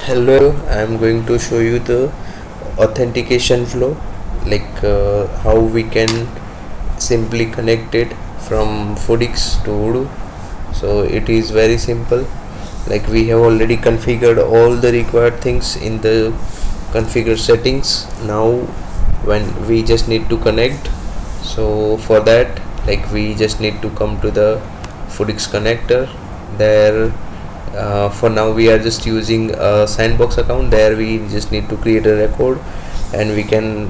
Hello, I am going to show you the authentication flow, how we can simply connect it from Foodics to Odoo. So it is very simple. Like we have already configured all the required things in the configure settings. Now when we just need to connect, so for that, we just need to come to the Foodics connector. There for now we are just using a sandbox account. There we just need to create a record, and we can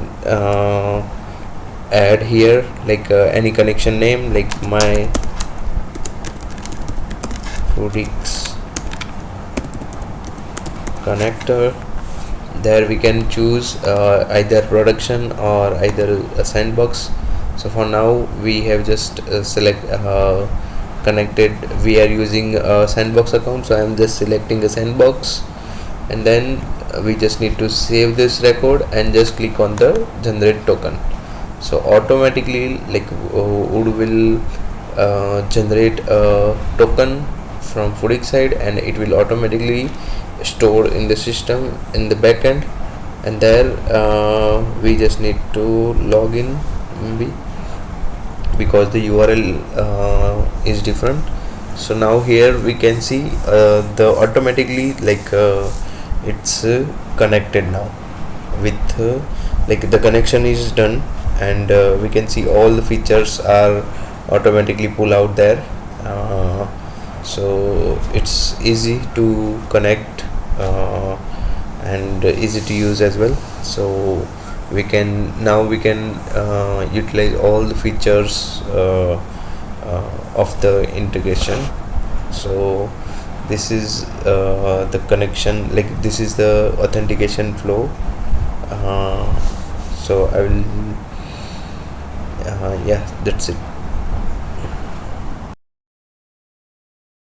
add here any connection name, like my Foodics connector. There we can choose either production or either a sandbox. So for now we have just connected. We are using a sandbox account, so I am just selecting a sandbox, and then we just need to save this record and just click on the generate token. So automatically Odoo will generate a token from Foodics side, and it will automatically store in the system in the backend. And there we just need to log in, maybe, because the URL is different. So now here we can see the automatically it's connected now with the connection is done, and we can see all the features are automatically pull out there. So it's easy to connect and easy to use as well. So we can utilize all the features of the integration. So this is the connection, this is the authentication flow. So I will yeah, that's it.